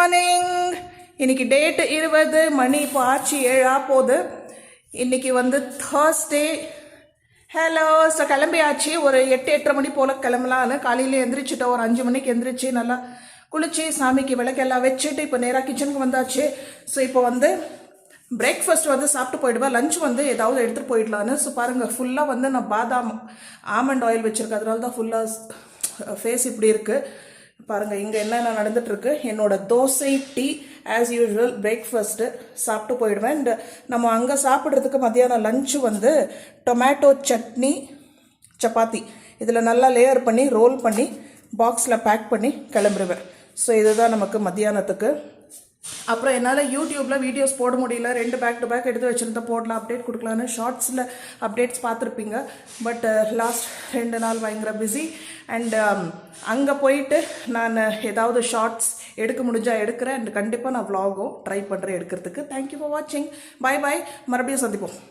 Morning. இன்னைக்கு date 20 மணி இப்போ ஆச்சு 7 போகுது. இன்னைக்கு வந்து Thursday. ஹலோ. ஸோ கிளம்பியாச்சு. ஒரு 8-8:30 மணி போல் கிளம்பலான்னு காலையில் எந்திரிச்சிட்டோம். ஒரு 5 மணிக்கு எந்திரிச்சு நல்லா குளிச்சு சாமிக்கு விளக்கெல்லாம் வச்சுட்டு இப்போ நேராக கிச்சனுக்கு வந்தாச்சு. ஸோ இப்போ வந்து பிரேக்ஃபாஸ்ட் வந்து சாப்பிட்டு போயிடுவேன். லஞ்ச் வந்து ஏதாவது எடுத்துகிட்டு போயிடலான்னு. ஸோ பாருங்கள், ஃபுல்லாக வந்து நான் பாதாம் ஆமண்ட் ஆயில் வச்சுருக்கேன். அதனால தான் ஃபுல்லாக ஃபேஸ் இப்படி இருக்குது. பாருங்கள் இங்கே என்னென்ன நடந்துட்டுருக்கு. என்னோட dosa tea as usual breakfast சாப்பிட்டு போயிடுவேன். அண்ட் நம்ம அங்கே சாப்பிட்றதுக்கு மத்தியானம் லஞ்சு வந்து டொமேட்டோ சட்னி சப்பாத்தி இதில் நல்லா லேயர் பண்ணி ரோல் பண்ணி பாக்ஸில் பேக் பண்ணி கிளம்பிடுவேன். ஸோ இதுதான் நமக்கு மத்தியானத்துக்கு. அப்புறம் என்னால் யூடியூப்பில் வீடியோஸ் போட முடியல. 2 பேக் டு பேக் எடுத்து வச்சுருந்தா போடலாம், அப்டேட் கொடுக்கலான்னு. ஷார்ட்ஸில் அப்டேட்ஸ் பார்த்துருப்பீங்க. பட் லாஸ்ட் 2 நாள் பயங்கர பிஸி. அண்ட் அங்கே போயிட்டு நான் ஏதாவது ஷார்ட்ஸ் எடுக்க முடிஞ்சால் எடுக்கிறேன். அண்ட் கண்டிப்பாக நான் vlog-ம் ட்ரை பண்ணுறேன் எடுக்கிறதுக்கு. தேங்க்யூ ஃபார் வாட்சிங். Bye bye. மறுபடியும் சந்திப்போம்.